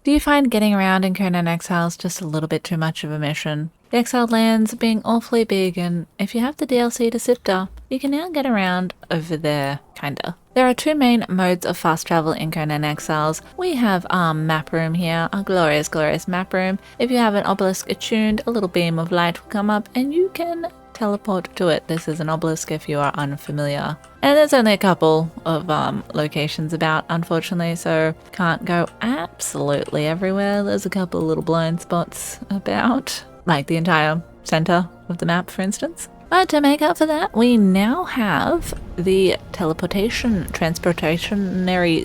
Do you find getting around in Conan Exiles just a little bit too much of a mission? The Exiled Lands being awfully big, and if you have the DLC to Siptah, you can now get around over there, kinda. There are two main modes of fast travel in Conan Exiles. We have our map room here, our glorious, glorious map room. If you have an obelisk attuned, a little beam of light will come up and you can teleport to it. This is an obelisk if you are unfamiliar. And there's only a couple of locations about, unfortunately, so can't go absolutely everywhere. There's a couple of little blind spots about, like the entire center of the map, for instance. But to make up for that, we now have the Transportory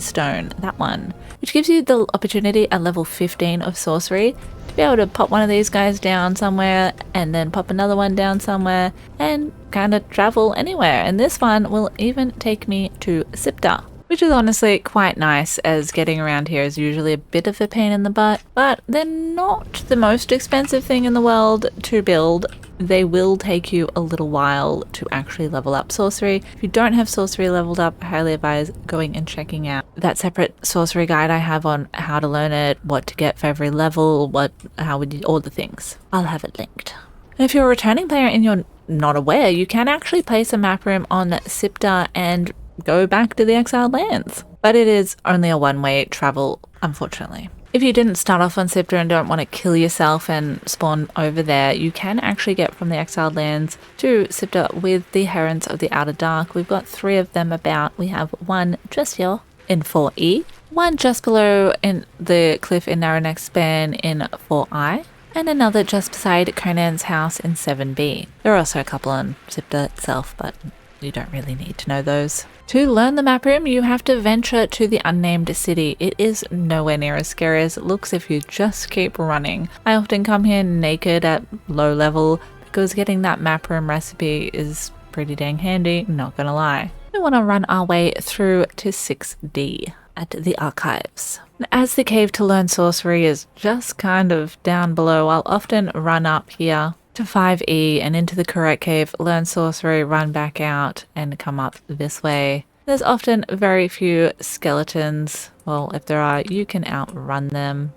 Stone, that one, which gives you the opportunity at level 15 of sorcery to be able to pop one of these guys down somewhere and then pop another one down somewhere and kind of travel anywhere. And this one will even take me to Siptah, which is honestly quite nice, as getting around here is usually a bit of a pain in the butt, but they're not the most expensive thing in the world to build. They will take you a little while to actually level up sorcery. If you don't have sorcery leveled up, I highly advise going and checking out that separate sorcery guide I have on how to learn it, what to get for every level, all the things. I'll have it linked. And if you're a returning player and you're not aware, you can actually place a map room on Siptah and go back to the Exiled Lands. But it is only a one-way travel, unfortunately. If you didn't start off on Siptah and don't want to kill yourself and spawn over there, you can actually get from the Exiled Lands to Siptah with the Herons of the Outer Dark. We've got 3 of them about. We have one just here in 4E, one just below in the cliff in Narrowneck Span in 4I, and another just beside Conan's house in 7B. There are also a couple on Siptah itself, but you don't really need to know those. To learn the map room, you have to venture to the Unnamed City. It is nowhere near as scary as it looks if you just keep running. I often come here naked at low level because getting that map room recipe is pretty dang handy, not gonna lie. We want to run our way through to 6D at the archives. As the cave to learn sorcery is just kind of down below, I'll often run up here to 5E and into the correct cave, learn sorcery, run back out and come up this way. There's often very few skeletons. Well, if there are, you can outrun them.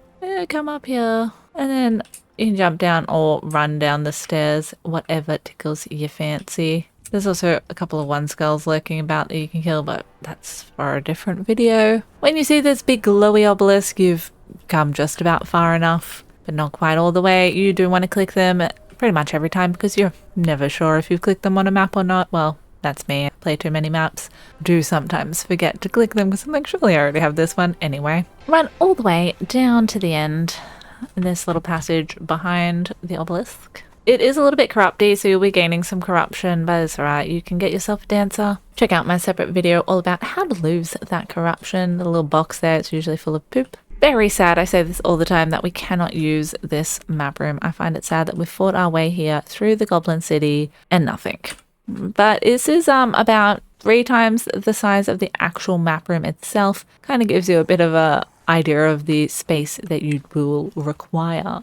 Come up here and then you can jump down or run down the stairs, whatever tickles your fancy. There's also a couple of one skulls lurking about that you can kill, but that's for a different video. When you see this big glowy obelisk, you've come just about far enough, but not quite all the way. You do want to click them pretty much every time because you're never sure if you've clicked them on a map or not. Well, that's me. I play too many maps. Do sometimes forget to click them because I'm like, surely I already have this one. Anyway, run all the way down to the end in this little passage behind the obelisk. It is a little bit corrupty, so you'll be gaining some corruption, but it's alright. You can get yourself a dancer. Check out my separate video all about how to lose that corruption. The little box there, it's usually full of poop. Very sad, I say this all the time, that we cannot use this map room. I find it sad that we fought our way here through the Goblin City and nothing. But this is about 3 times the size of the actual map room itself. Kind of gives you a bit of a idea of the space that you will require,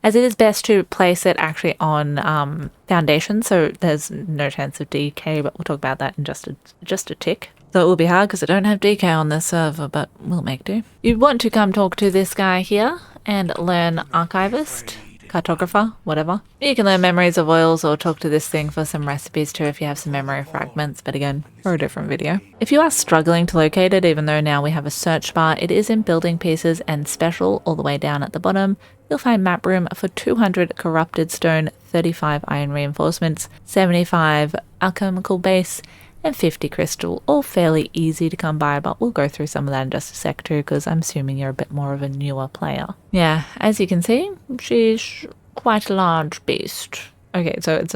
as it is best to place it actually on foundation, so there's no chance of decay, but we'll talk about that in just a tick. So it will be hard because I don't have decay on this server, but we'll make do. You want to come talk to this guy here and learn Archivist, Cartographer, whatever. You can learn Memories of Oils or talk to this thing for some recipes too if you have some memory fragments, but again, for a different video. If you are struggling to locate it, even though now we have a search bar, it is in building pieces and special all the way down at the bottom. You'll find map room for 200 corrupted stone, 35 iron reinforcements, 75 alchemical base, and 50 crystal, all fairly easy to come by, but we'll go through some of that in just a sec too, because I'm assuming you're a bit more of a newer player. Yeah, as you can see, she's quite a large beast. Okay, so it's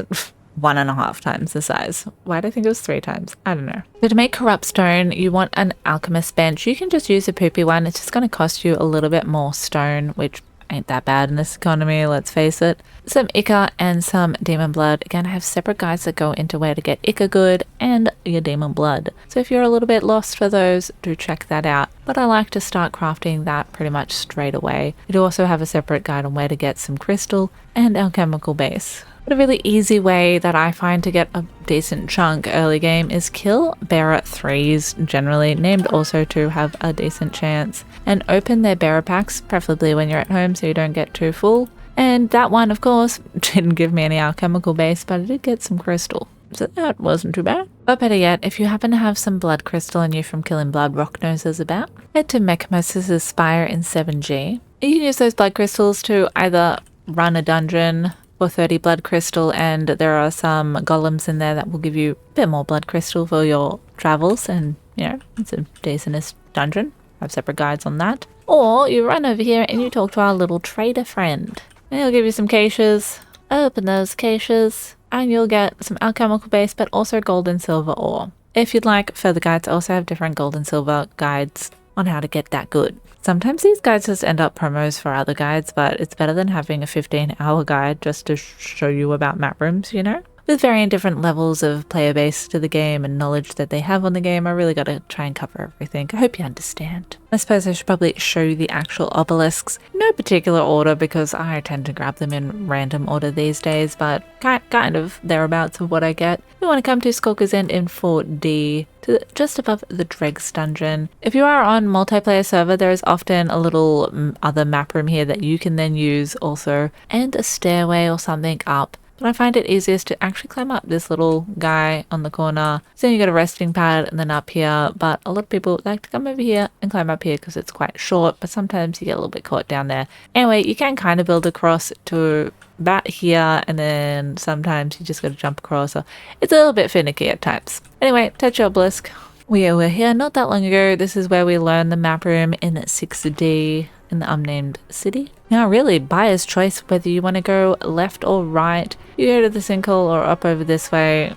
1.5 times the size. Why do I think it was 3 times? I don't know. So to make corrupt stone, you want an alchemist bench. You can just use a poopy one. It's just going to cost you a little bit more stone, which ain't that bad in this economy, let's face it. Some Ichor and some Demon Blood. Again, I have separate guides that go into where to get Ichor good and your Demon Blood. So if you're a little bit lost for those, do check that out. But I like to start crafting that pretty much straight away. You do also have a separate guide on where to get some crystal and alchemical base. But a really easy way that I find to get a decent chunk early game is kill bearer 3s generally, named also to have a decent chance, and open their bearer packs, preferably when you're at home so you don't get too full. And that one, of course, didn't give me any alchemical base, but I did get some crystal. So that wasn't too bad. But better yet, if you happen to have some blood crystal on you from killing blood rock noses about, head to Mechamus' Spire in 7G. You can use those blood crystals to either run a dungeon for 30 blood crystal, and there are some golems in there that will give you a bit more blood crystal for your travels, and you know, it's a decent dungeon. I have separate guides on that. Or you run over here and you talk to our little trader friend. And he'll give you some caches, open those caches, and you'll get some alchemical base, but also gold and silver ore. If you'd like further guides, I also have different gold and silver guides on how to get that good. Sometimes these guides just end up promos for other guides, but it's better than having a 15-hour guide just to show you about map rooms, you know? With varying different levels of player base to the game and knowledge that they have on the game, I really got to try and cover everything. I hope you understand. I suppose I should probably show you the actual obelisks. No particular order because I tend to grab them in random order these days, but kind of thereabouts of what I get. We want to come to Skulker's End in 4D, to just above the Dreggs dungeon. If you are on multiplayer server, there is often a little other map room here that you can then use also, and a stairway or something up. But I find it easiest to actually climb up this little guy on the corner. So then you get a resting pad and then up here. But a lot of people like to come over here and climb up here because it's quite short. But sometimes you get a little bit caught down there. Anyway, you can kind of build across to about here. And then sometimes you just got to jump across. So it's a little bit finicky at times. Anyway, touch your obelisk. We were here not that long ago. This is where we learned the map room in 6D in the Unnamed City. Now really, buyer's choice whether you want to go left or right. You go to the Sinkhole or up over this way.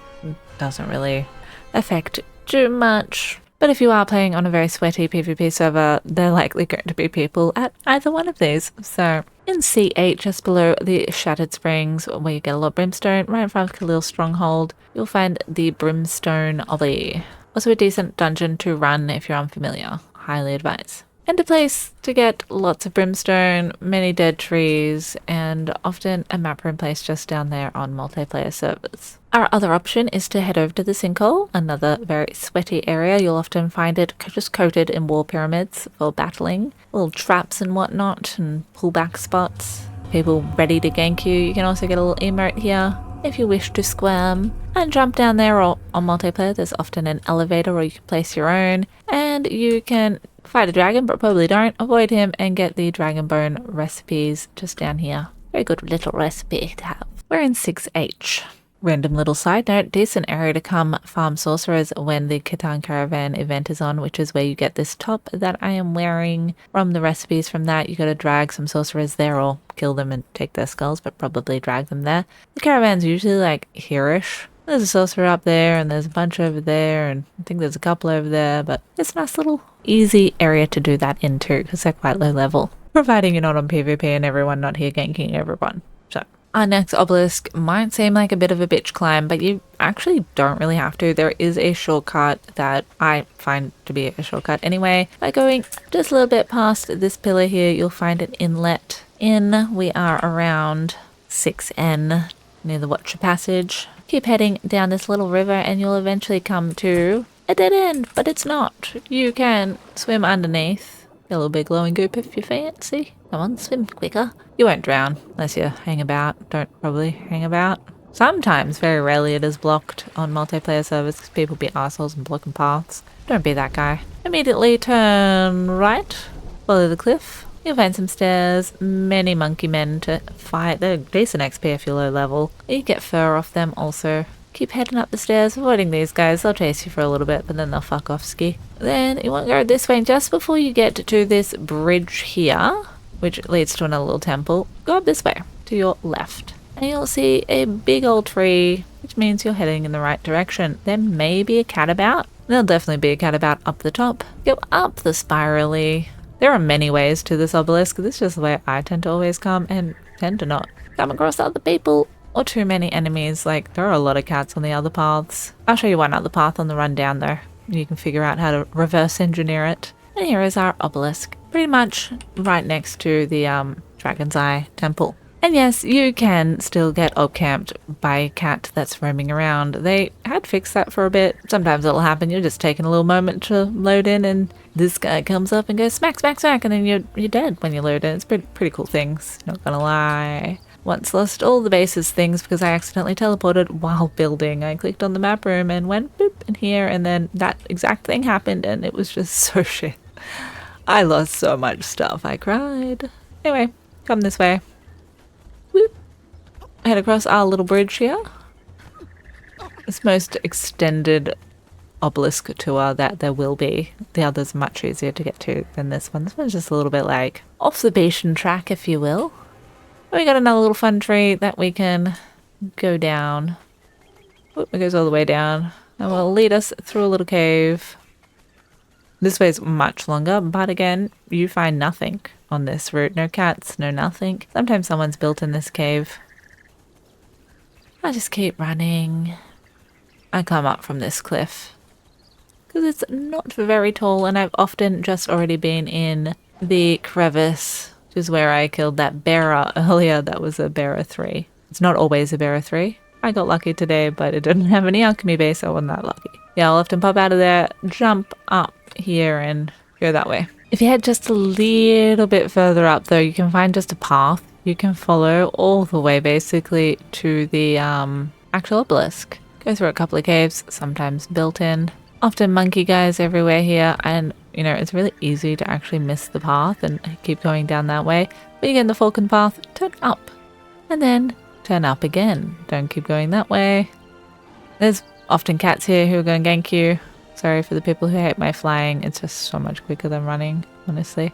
Doesn't really affect too much. But if you are playing on a very sweaty PvP server, there are likely going to be people at either one of these. So in C8, just below the Shattered Springs, where you get a lot of brimstone, right in front of Khalil's stronghold, you'll find the Brimstone Ollie. Also a decent dungeon to run if you're unfamiliar. Highly advise. And a place to get lots of brimstone, many dead trees, and often a map room place just down there on multiplayer servers. Our other option is to head over to the Sinkhole, another very sweaty area. You'll often find it just coated in wall pyramids for battling, little traps and whatnot, and pullback spots. People ready to gank you. You can also get a little emote here if you wish to squirm. And jump down there, or on multiplayer there's often an elevator or you can place your own, and you can fight a dragon, but probably don't. Avoid him and get the dragon bone recipes just down here. Very good little recipe to have. We're in 6H. Random little side note, decent area to come farm sorcerers when the Khitan Caravan event is on, which is where you get this top that I am wearing. From the recipes from that, you gotta drag some sorcerers there or kill them and take their skulls, but probably drag them there. The caravan's usually like here-ish. There's a sorcerer up there and there's a bunch over there, and I think there's a couple over there, but it's a nice little easy area to do that into because they're quite low level, providing you're not on PvP and everyone not here ganking everyone. So our next obelisk might seem like a bit of a bitch climb, but you actually don't really have to. There is a shortcut that I find to be a shortcut anyway. By going just a little bit past this pillar here, you'll find an inlet. We are around 6N near the Watcher Passage. Keep heading down this little river and you'll eventually come to a dead end, but it's not. You can swim underneath. Get a little bit glowing goop if you fancy. Come on, swim quicker. You won't drown unless you hang about. Don't probably hang about. Sometimes, very rarely, it is blocked on multiplayer servers because people be assholes and blocking paths. Don't be that guy. Immediately turn right, follow the cliff. You'll find some stairs, many monkey men to fight. They're decent XP if you're low level. You get fur off them also. Keep heading up the stairs, avoiding these guys. They'll chase you for a little bit, but then they'll fuck off ski. Then you want to go this way, and just before you get to this bridge here, which leads to another little temple, go up this way to your left. And you'll see a big old tree, which means you're heading in the right direction. There may be a cat about. There'll definitely be a cat about up the top. Go up the spirally. There are many ways to this obelisk. This is just the way I tend to always come and tend to not come across other people or too many enemies. Like, there are a lot of cats on the other paths. I'll show you one other path on the run down though. You can figure out how to reverse engineer it. And here is our obelisk. Pretty much right next to the Dragon's Eye temple. And yes, you can still get camped by a cat that's roaming around. They had fixed that for a bit. Sometimes it'll happen, you're just taking a little moment to load in and this guy comes up and goes smack, smack, smack, and then you're dead when you load in. It's pretty cool things, not gonna lie. Once lost all the bases things because I accidentally teleported while building. I clicked on the map room and went boop in here, and then that exact thing happened and it was just so shit. I lost so much stuff, I cried. Anyway, come this way. Whoop. Head across our little bridge here. This most extended obelisk tour that there will be. The other's much easier to get to than this one. This one's just a little bit like off the beaten track, if you will. We got another little fun tree that we can go down. Whoop, it goes all the way down and will lead us through a little cave. This way is much longer, but again, you find nothing on this route. No cats, no nothing. Sometimes someone's built in this cave. I just keep running. I climb up from this cliff because it's not very tall, and I've often just already been in the crevice, which is where I killed that bearer earlier. That was a bearer 3. It's not always a bearer 3. I got lucky today, but it didn't have any alchemy base, so I wasn't that lucky. Yeah, I'll often pop out of there, jump up here and go that way. If you head just a little bit further up though, you can find just a path you can follow all the way basically to the actual obelisk. Go through a couple of caves, sometimes built in. Often monkey guys everywhere here, and you know, it's really easy to actually miss the path and keep going down that way. But you get in the Falcon path, turn up and then turn up again. Don't keep going that way. There's often cats here who are going to gank you. Sorry for the people who hate my flying. It's just so much quicker than running, honestly.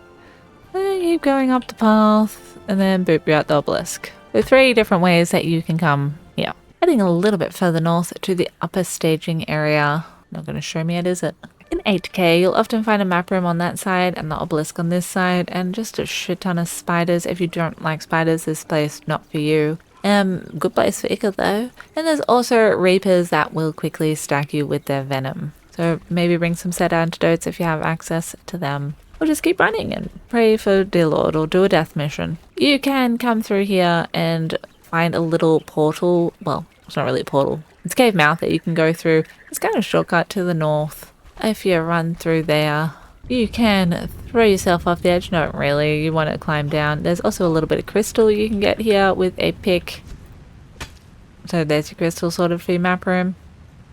And then keep going up the path and then boop, you're at the obelisk. There are 3 different ways that you can come here. Heading a little bit further north to the upper staging area. Not going to show me it, is it? In 8K, you'll often find a map room on that side and the obelisk on this side, and just a shit ton of spiders. If you don't like spiders, this place not for you. Good place for Ica though. And there's also reapers that will quickly stack you with their venom. So maybe bring some set antidotes if you have access to them. Or just keep running and pray for dear Lord or do a death mission. You can come through here and find a little portal. Well, it's not really a portal. It's a cave mouth that you can go through. It's kind of a shortcut to the north. If you run through there, you can throw yourself off the edge. Not really, you want to climb down. There's also a little bit of crystal you can get here with a pick. So there's your crystal sorted for your map room.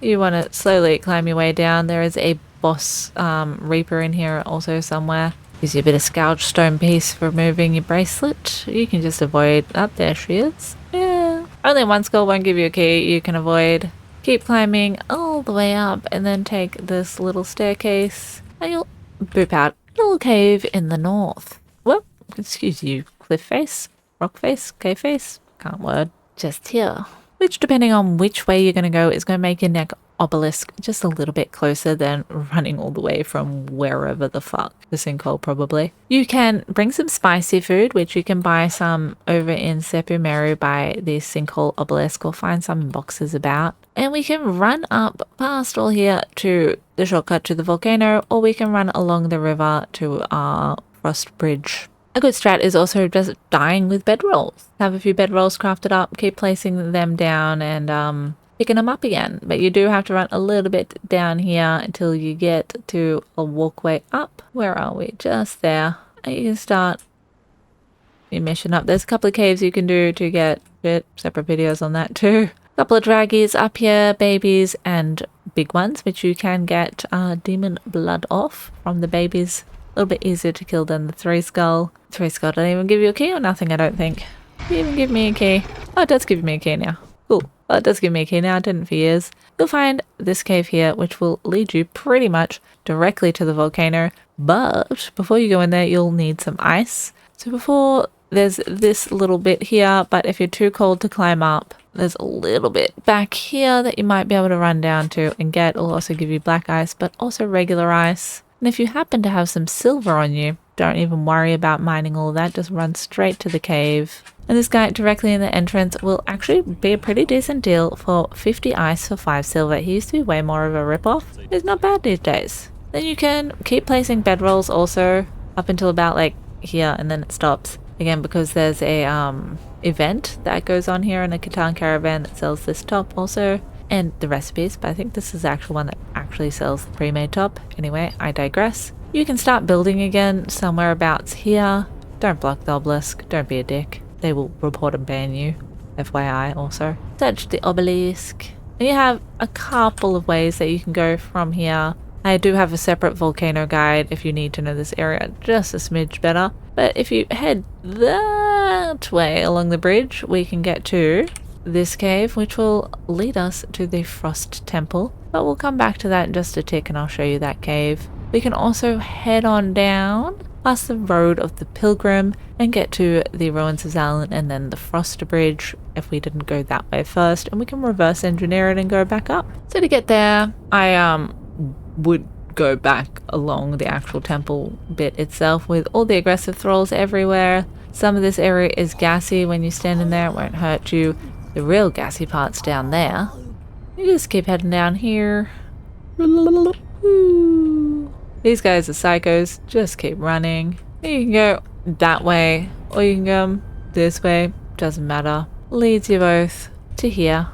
You want to slowly climb your way down. There is a boss reaper in here also somewhere. Gives you a bit of scourge stone piece for removing your bracelet. You can just avoid. Up there she is. Yeah. Only one skull won't give you a key. You can avoid. Keep climbing all the way up and then take this little staircase and you'll boop out a little cave in the north. Well, excuse you, cliff face, rock face, cave face, can't word. Just here. Which, depending on which way you're going to go, is going to make your neck obelisk just a little bit closer than running all the way from wherever the fuck. The Sinkhole, probably. You can bring some spicy food, which you can buy some over in Sepu Meru by the Sinkhole obelisk, or find some in boxes about. And we can run up past all here to the shortcut to the volcano, or we can run along the river to our Frostbridge. A good strat is also just dying with bedrolls. Have a few bedrolls crafted up, keep placing them down and picking them up again. But you do have to run a little bit down here until you get to a walkway up. Where are we? Just there. And you can start your mission up. There's a couple of caves you can do to get separate videos on that too. A couple of draggies up here, babies and big ones, which you can get demon blood off from the babies. A little bit easier to kill than the 3 skull. 3 skull don't even give you a key or nothing, I don't think. Did it even give me a key? Oh, it does give me a key now. Cool. Well, it does give me a key now, it didn't for years. You'll find this cave here, which will lead you pretty much directly to the volcano. But before you go in there, you'll need some ice. So before, there's this little bit here, but if you're too cold to climb up, there's a little bit back here that you might be able to run down to and get. It'll also give you black ice, but also regular ice. And if you happen to have some silver on you, don't even worry about mining all of that, just run straight to the cave. And this guy directly in the entrance will actually be a pretty decent deal for 50 ice for 5 silver. He used to be way more of a rip-off. He's not bad these days. Then you can keep placing bedrolls also up until about like here, and then it stops. Again, because there's a event that goes on here in a Catan caravan that sells this top also, and the recipes, but I think this is the actual one that actually sells the pre-made top. Anyway, I digress. You can start building again somewhere abouts here. Don't block the obelisk, don't be a dick. They will report and ban you. FYI also. Search the obelisk. And you have a couple of ways that you can go from here. I do have a separate volcano guide if you need to know this area just a smidge better. But if you head that way along the bridge, we can get to this cave, which will lead us to the Frost Temple. But we'll come back to that in just a tick and I'll show you that cave. We can also head on down past the Road of the Pilgrim and get to the Ruins of Zalin and then the Frostbridge if we didn't go that way first, and we can reverse engineer it and go back up. So to get there, I would go back along the actual temple bit itself with all the aggressive thralls everywhere. Some of this area is gassy. When you stand in there, it won't hurt you. The real gassy part's down there. You just keep heading down here. These guys are psychos. Just keep running. You can go that way or you can go this way. Doesn't matter. Leads you both to here.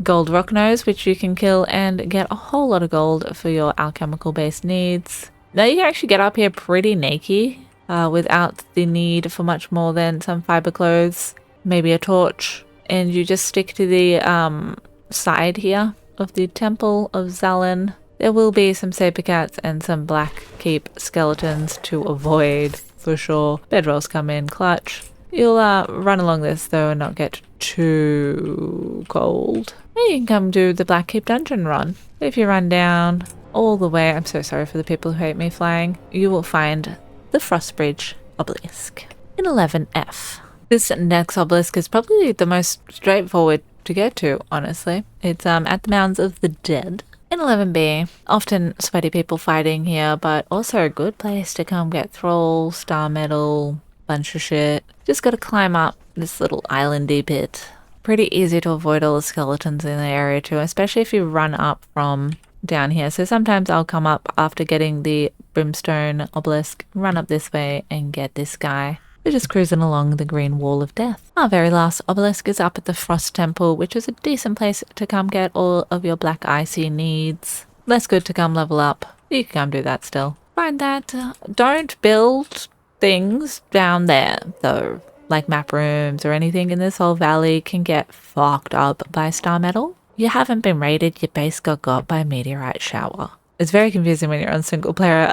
Gold rock nose, which you can kill and get a whole lot of gold for your alchemical based needs. Now you can actually get up here pretty naked without the need for much more than some fiber clothes, maybe a torch, and you just stick to the side here of the Temple of Zalin. There will be some saber cats and some black keep skeletons to avoid for sure. Bedrolls come in clutch. You'll run along this though and not get too cold. And you can come do the Black Keep dungeon run. If you run down all the way, I'm so sorry for the people who hate me flying, you will find the Frostbridge obelisk in 11F. This next obelisk is probably the most straightforward to get to, honestly. It's at the Mounds of the Dead. In 11B, often sweaty people fighting here, but also a good place to come get thrall, star metal, bunch of shit. Just gotta climb up this little islandy bit. Pretty easy to avoid all the skeletons in the area too, especially if you run up from down here. So sometimes I'll come up after getting the brimstone obelisk, run up this way and get this guy. We're just cruising along the green wall of death. Our very last obelisk is up at the Frost Temple, which is a decent place to come get all of your black icy needs. Less good to come level up. You can come do that still. Find that. Don't build things down there though, like map rooms or anything in this whole valley can get fucked up by star metal. You haven't been raided, your base got by a meteorite shower. It's very confusing when you're on single player.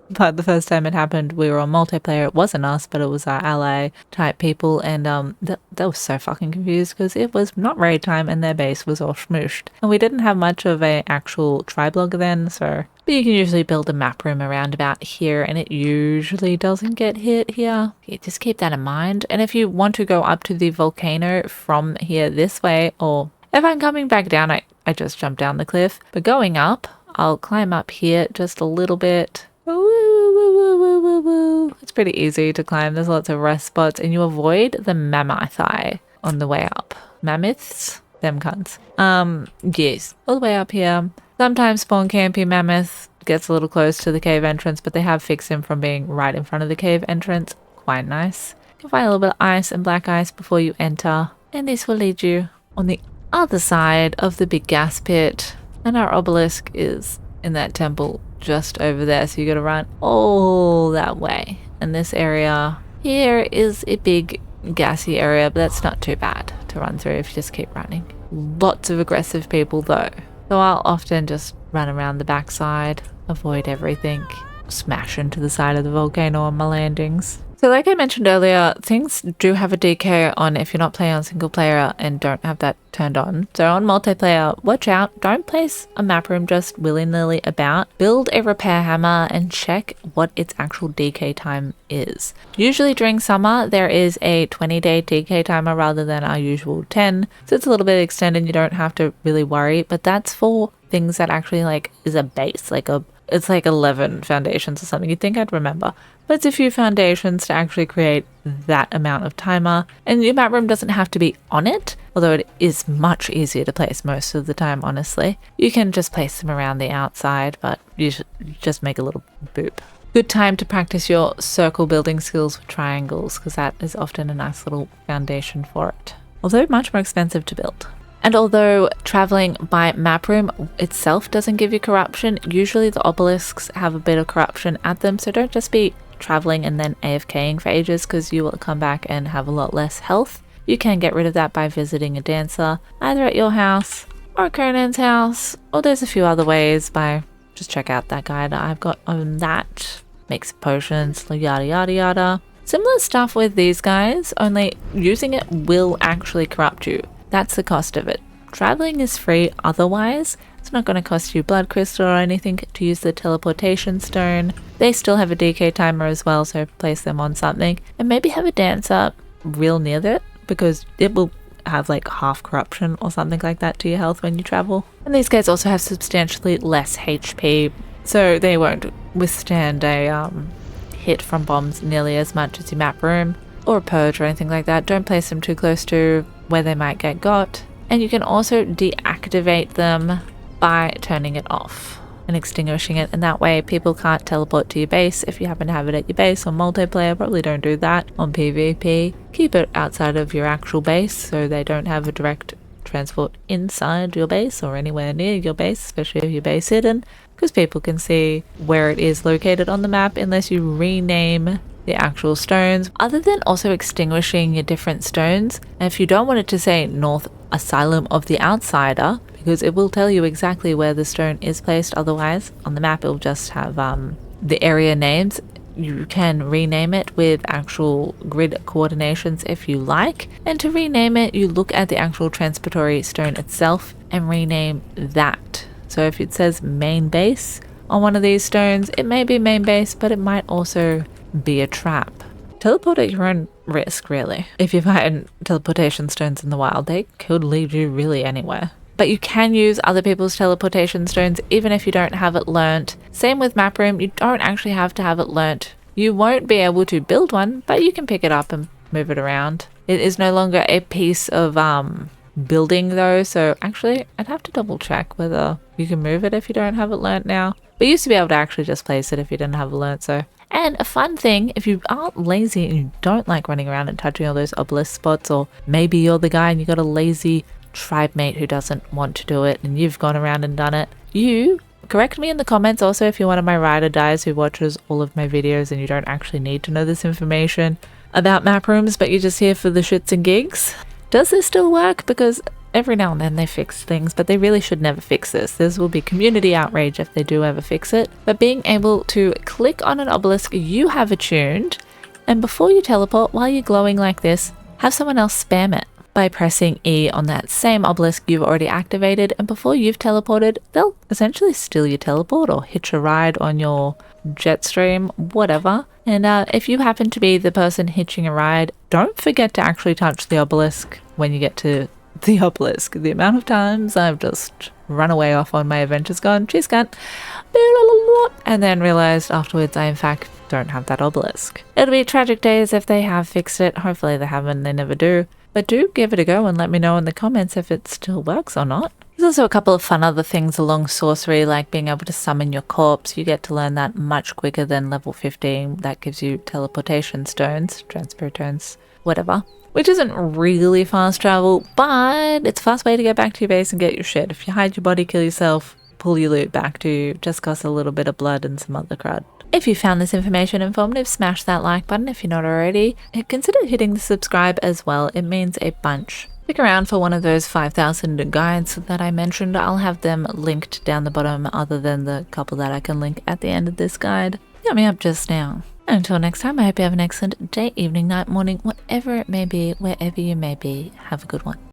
But the first time it happened, we were on multiplayer. It wasn't us, but it was our ally type people, and they were so fucking confused because it was not raid time and their base was all smooshed. And we didn't have much of a actual triblog then, so. But you can usually build a map room around about here, and it usually doesn't get hit here. Yeah, just keep that in mind. And if you want to go up to the volcano from here this way, or if I'm coming back down, I just jump down the cliff. But going up, I'll climb up here just a little bit. It's pretty easy to climb. There's lots of rest spots and you avoid the mammothi on the way up. Mammoths? Them cunts. Yes, all the way up here. Sometimes spawn campy mammoth gets a little close to the cave entrance, but they have fixed him from being right in front of the cave entrance. Quite nice. You can find a little bit of ice and black ice before you enter, and this will lead you on the other side of the big gas pit. And our obelisk is in that temple just over there, so you gotta run all that way. And this area here is a big gassy area, but that's not too bad to run through if you just keep running. Lots of aggressive people though, so I'll often just run around the backside, avoid everything, smash into the side of the volcano on my landings. So like I mentioned earlier, things do have a decay on if you're not playing on single player and don't have that turned on. So on multiplayer, watch out, don't place a map room just willy-nilly about. Build a repair hammer and check what its actual decay time is. Usually during summer, there is a 20-day decay timer rather than our usual 10. So it's a little bit extended, you don't have to really worry, but that's for things that actually like is a base, it's like 11 foundations or something. You'd think I'd remember. But it's a few foundations to actually create that amount of timer. And your map room doesn't have to be on it, although it is much easier to place most of the time, honestly. You can just place them around the outside, but you should just make a little boop. Good time to practice your circle building skills with triangles, because that is often a nice little foundation for it. Although much more expensive to build. And although traveling by map room itself doesn't give you corruption, usually the obelisks have a bit of corruption at them, so don't just be traveling and then AFKing for ages, because you will come back and have a lot less health. You can get rid of that by visiting a dancer, either at your house or Conan's house, or there's a few other ways by just check out that guide I've got on that. Makes potions, yada yada yada. Similar stuff with these guys, only using it will actually corrupt you. That's the cost of it. Traveling is free otherwise. It's not going to cost you blood crystal or anything to use the teleportation stone. They still have a decay timer as well, so place them on something. And maybe have a dancer real near it, because it will have like half corruption or something like that to your health when you travel. And these guys also have substantially less HP, so they won't withstand a hit from bombs nearly as much as your map room or a purge or anything like that. Don't place them too close to where they might get got. And you can also deactivate them by turning it off and extinguishing it, and that way people can't teleport to your base. If you happen to have it at your base on multiplayer, probably don't do that. On PvP, keep it outside of your actual base so they don't have a direct transport inside your base or anywhere near your base, especially if your base hidden, because people can see where it is located on the map unless you rename the actual stones, other than also extinguishing your different stones. And if you don't want it to say North Asylum of the Outsider, because it will tell you exactly where the stone is placed, otherwise on the map it will just have the area names. You can rename it with actual grid coordinations if you like, and to rename it you look at the actual Transportory Stone itself and rename that. So if it says main base on one of these stones, it may be main base, but it might also be a trap. Teleport at your own risk, really. If you find teleportation stones in the wild, they could lead you really anywhere. But you can use other people's teleportation stones even if you don't have it learnt. Same with map room, you don't actually have to have it learnt. You won't be able to build one, but you can pick it up and move it around. It is no longer a piece of building though, so actually I'd have to double check whether you can move it if you don't have it learnt now. But you used to be able to actually just place it if you didn't have it learnt, so. And a fun thing, if you aren't lazy and you don't like running around and touching all those obelisk spots, or maybe you're the guy and you got a lazy tribe mate who doesn't want to do it and you've gone around and done it, you correct me in the comments also if you're one of my ride or dies who watches all of my videos and you don't actually need to know this information about map rooms, but you're just here for the shits and gigs. Does this still work? Because every now and then they fix things, but they really should never fix this. This will be community outrage if they do ever fix it. But being able to click on an obelisk you have attuned, and before you teleport, while you're glowing like this, have someone else spam it by pressing E on that same obelisk you've already activated, and before you've teleported, they'll essentially steal your teleport or hitch a ride on your jet stream, whatever. And if you happen to be the person hitching a ride, don't forget to actually touch the obelisk when you get to the obelisk. The amount of times I've just run away off on my adventures gone, cheers cunt, and then realized afterwards I in fact don't have that obelisk. It'll be tragic days if they have fixed it. Hopefully they haven't, they never do. But do give it a go and let me know in the comments if it still works or not. There's also a couple of fun other things along sorcery, like being able to summon your corpse. You get to learn that much quicker than level 15. That gives you teleportation stones, transfer turns, whatever. Which isn't really fast travel, but it's a fast way to get back to your base and get your shit. If you hide your body, kill yourself, pull your loot back to you, just costs a little bit of blood and some other crud. If you found this information informative, smash that like button if you're not already. Consider hitting the subscribe as well, it means a bunch. Stick around for one of those 5,000 guides that I mentioned. I'll have them linked down the bottom other than the couple that I can link at the end of this guide. Got me up just now. Until next time, I hope you have an excellent day, evening, night, morning, whatever it may be, wherever you may be. Have a good one.